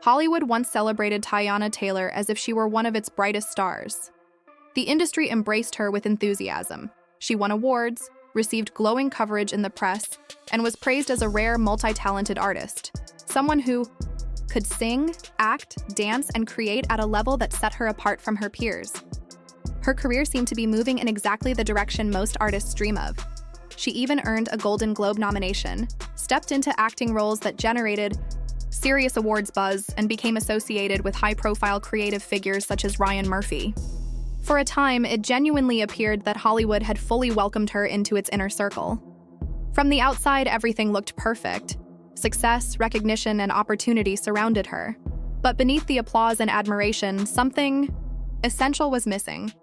Hollywood once celebrated Teyana Taylor as if she were one of its brightest stars. The industry embraced her with enthusiasm. She won awards, received glowing coverage in the press, and was praised as a rare, multi-talented artist, someone who could sing, act, dance, and create at a level that set her apart from her peers. Her career seemed to be moving in exactly the direction most artists dream of. She even earned a Golden Globe nomination, stepped into acting roles that generated serious awards buzz, and became associated with high-profile creative figures such as Ryan Murphy. For a time, it genuinely appeared that Hollywood had fully welcomed her into its inner circle. From the outside, everything looked perfect. Success, recognition, and opportunity surrounded her. But beneath the applause and admiration, something essential was missing.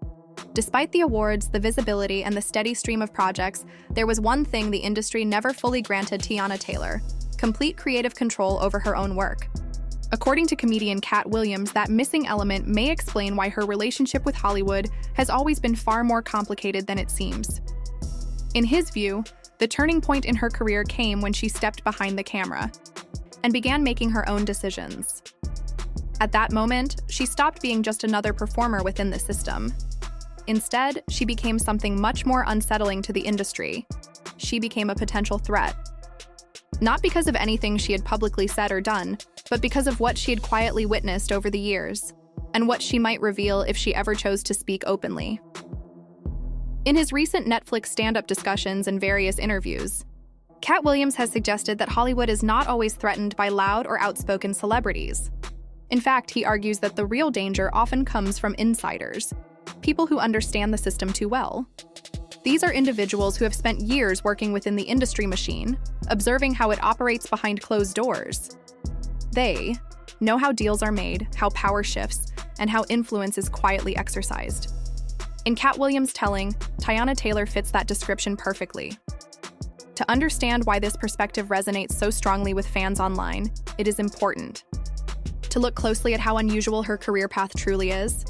Despite the awards, the visibility, and the steady stream of projects, there was one thing the industry never fully granted Teyana Taylor: complete creative control over her own work. According to comedian Katt Williams, that missing element may explain why her relationship with Hollywood has always been far more complicated than it seems. In his view, the turning point in her career came when she stepped behind the camera and began making her own decisions. At that moment, she stopped being just another performer within the system. Instead, she became something much more unsettling to the industry. She became a potential threat. Not because of anything she had publicly said or done, but because of what she had quietly witnessed over the years, and what she might reveal if she ever chose to speak openly. In his recent Netflix stand-up discussions and various interviews, Katt Williams has suggested that Hollywood is not always threatened by loud or outspoken celebrities. In fact, he argues that the real danger often comes from insiders, people who understand the system too well. These are individuals who have spent years working within the industry machine, observing how it operates behind closed doors. They know how deals are made, how power shifts, and how influence is quietly exercised. In Katt Williams' telling, Teyana Taylor fits that description perfectly. To understand why this perspective resonates so strongly with fans online, it is important to look closely at how unusual her career path truly is.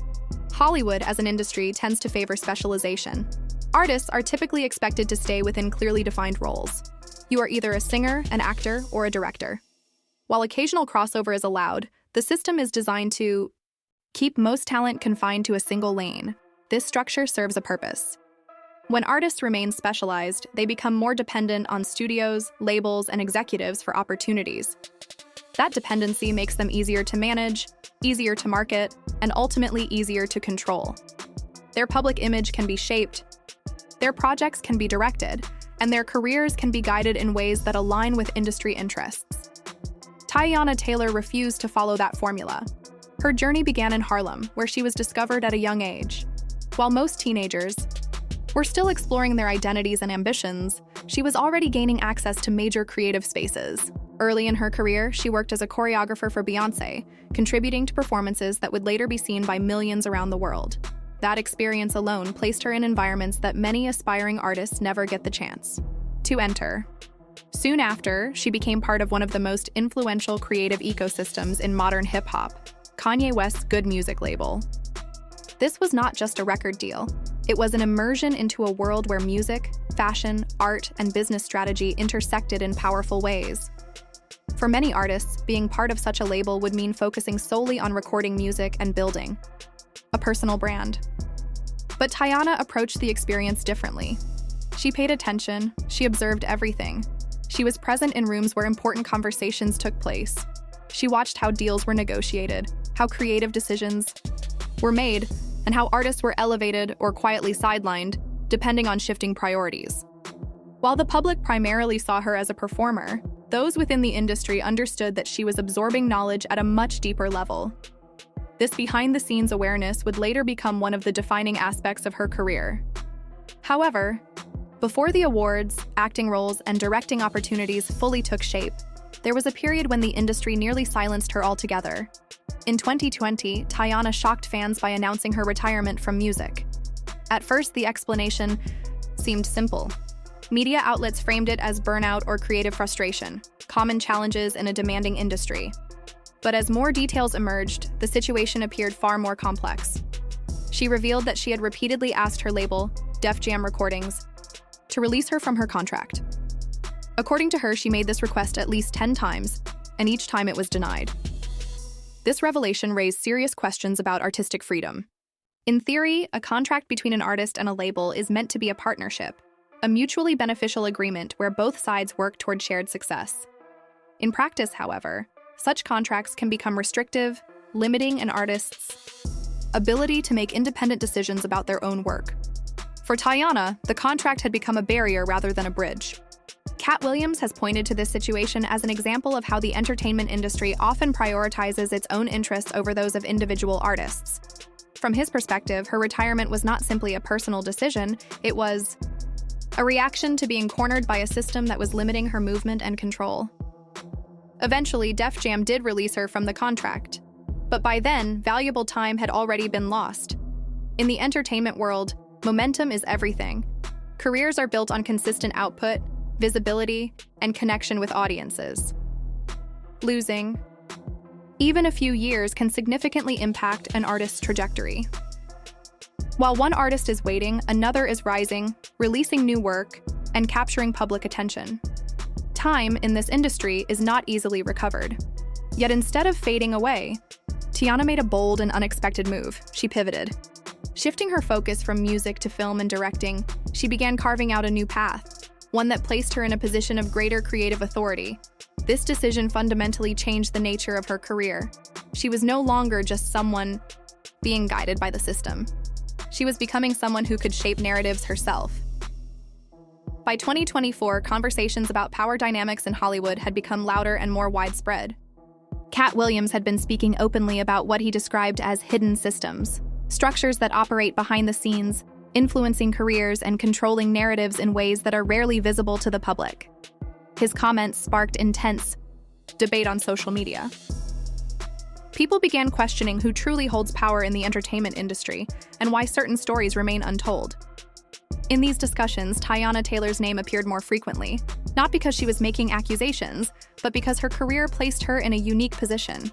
Hollywood, as an industry, tends to favor specialization. Artists are typically expected to stay within clearly defined roles. You are either a singer, an actor, or a director. While occasional crossover is allowed, the system is designed to keep most talent confined to a single lane. This structure serves a purpose. When artists remain specialized, they become more dependent on studios, labels, and executives for opportunities. That dependency makes them easier to manage, easier to market, and ultimately easier to control. Their public image can be shaped, their projects can be directed, and their careers can be guided in ways that align with industry interests. Teyana Taylor refused to follow that formula. Her journey began in Harlem, where she was discovered at a young age. While most teenagers were still exploring their identities and ambitions, she was already gaining access to major creative spaces. Early in her career, she worked as a choreographer for Beyoncé, contributing to performances that would later be seen by millions around the world. That experience alone placed her in environments that many aspiring artists never get the chance to enter. Soon after, she became part of one of the most influential creative ecosystems in modern hip-hop, Kanye West's Good Music label. This was not just a record deal. It was an immersion into a world where music, fashion, art, and business strategy intersected in powerful ways. For many artists, being part of such a label would mean focusing solely on recording music and building a personal brand. But Teyana approached the experience differently. She paid attention, she observed everything. She was present in rooms where important conversations took place. She watched how deals were negotiated, how creative decisions were made, and how artists were elevated or quietly sidelined, depending on shifting priorities. While the public primarily saw her as a performer, those within the industry understood that she was absorbing knowledge at a much deeper level. This behind-the-scenes awareness would later become one of the defining aspects of her career. However, before the awards, acting roles, and directing opportunities fully took shape, there was a period when the industry nearly silenced her altogether. In 2020, Teyana shocked fans by announcing her retirement from music. At first, the explanation seemed simple. Media outlets framed it as burnout or creative frustration, common challenges in a demanding industry. But as more details emerged, the situation appeared far more complex. She revealed that she had repeatedly asked her label, Def Jam Recordings, to release her from her contract. According to her, she made this request at least 10 times, and each time it was denied. This revelation raised serious questions about artistic freedom. In theory, a contract between an artist and a label is meant to be a partnership, a mutually beneficial agreement where both sides work toward shared success. In practice, however, such contracts can become restrictive, limiting an artist's ability to make independent decisions about their own work. For Teyana, the contract had become a barrier rather than a bridge. Katt Williams has pointed to this situation as an example of how the entertainment industry often prioritizes its own interests over those of individual artists. From his perspective, her retirement was not simply a personal decision, it was a reaction to being cornered by a system that was limiting her movement and control. Eventually, Def Jam did release her from the contract, but by then, valuable time had already been lost. In the entertainment world, momentum is everything. Careers are built on consistent output, visibility, and connection with audiences. Losing even a few years can significantly impact an artist's trajectory. While one artist is waiting, another is rising, releasing new work, and capturing public attention. Time in this industry is not easily recovered. Yet instead of fading away, Teyana made a bold and unexpected move. She pivoted. Shifting her focus from music to film and directing, she began carving out a new path, one that placed her in a position of greater creative authority. This decision fundamentally changed the nature of her career. She was no longer just someone being guided by the system. She was becoming someone who could shape narratives herself. By 2024, conversations about power dynamics in Hollywood had become louder and more widespread. Katt Williams had been speaking openly about what he described as hidden systems, structures that operate behind the scenes, influencing careers and controlling narratives in ways that are rarely visible to the public. His comments sparked intense debate on social media. People began questioning who truly holds power in the entertainment industry and why certain stories remain untold. In these discussions, Teyana Taylor's name appeared more frequently, not because she was making accusations, but because her career placed her in a unique position.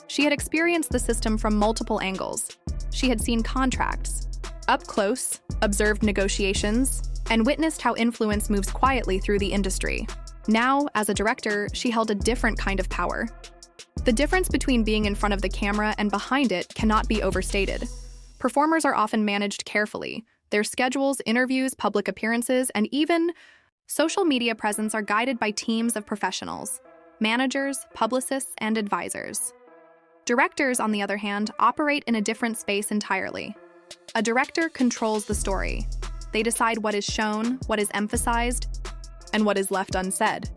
She had experienced the system from multiple angles. She had seen contracts up close, observed negotiations, and witnessed how influence moves quietly through the industry. Now, as a director, she held a different kind of power. The difference between being in front of the camera and behind it cannot be overstated. Performers are often managed carefully. Their schedules, interviews, public appearances, and even social media presence are guided by teams of professionals, managers, publicists, and advisors. Directors, on the other hand, operate in a different space entirely. A director controls the story. They decide what is shown, what is emphasized, and what is left unsaid.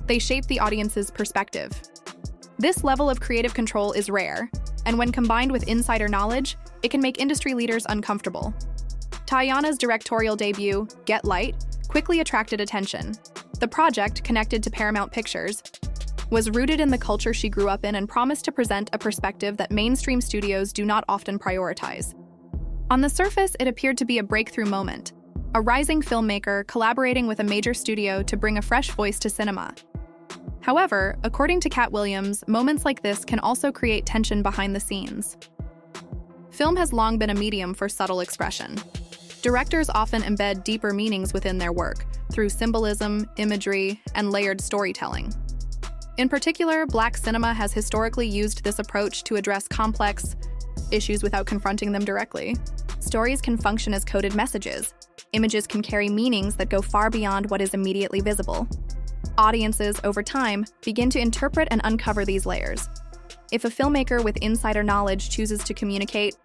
They shape the audience's perspective. This level of creative control is rare, and when combined with insider knowledge, it can make industry leaders uncomfortable. Teyana's directorial debut, Get Light, quickly attracted attention. The project, connected to Paramount Pictures, was rooted in the culture she grew up in and promised to present a perspective that mainstream studios do not often prioritize. On the surface, it appeared to be a breakthrough moment, a rising filmmaker collaborating with a major studio to bring a fresh voice to cinema. However, according to Katt Williams, moments like this can also create tension behind the scenes. Film has long been a medium for subtle expression. Directors often embed deeper meanings within their work through symbolism, imagery, and layered storytelling. In particular, Black cinema has historically used this approach to address complex issues without confronting them directly. Stories can function as coded messages. Images can carry meanings that go far beyond what is immediately visible. Audiences, over time, begin to interpret and uncover these layers. If a filmmaker with insider knowledge chooses to communicate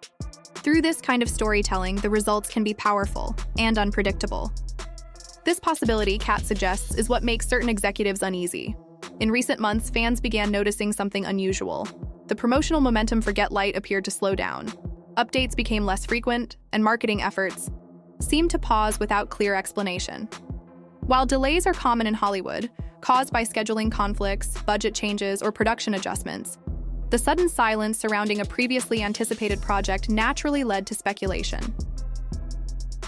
through this kind of storytelling, the results can be powerful and unpredictable. This possibility, Katt suggests, is what makes certain executives uneasy. In recent months, fans began noticing something unusual. The promotional momentum for Get Light appeared to slow down. Updates became less frequent, and marketing efforts seemed to pause without clear explanation. While delays are common in Hollywood, caused by scheduling conflicts, budget changes, or production adjustments, the sudden silence surrounding a previously anticipated project naturally led to speculation.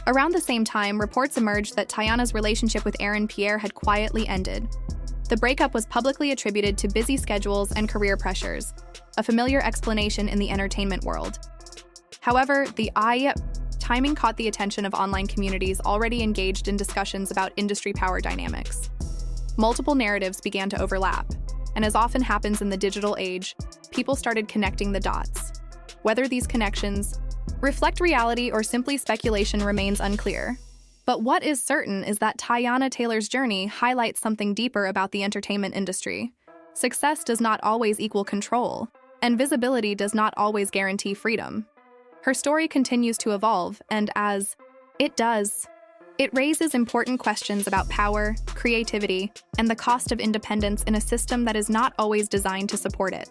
Around the same time, reports emerged that Teyana's relationship with Aaron Pierre had quietly ended. The breakup was publicly attributed to busy schedules and career pressures, a familiar explanation in the entertainment world. However, the timing caught the attention of online communities already engaged in discussions about industry power dynamics. Multiple narratives began to overlap, and as often happens in the digital age, people started connecting the dots. Whether these connections reflect reality or simply speculation remains unclear. But what is certain is that Teyana Taylor's journey highlights something deeper about the entertainment industry. Success does not always equal control, and visibility does not always guarantee freedom. Her story continues to evolve, and as it does, it raises important questions about power, creativity, and the cost of independence in a system that is not always designed to support it.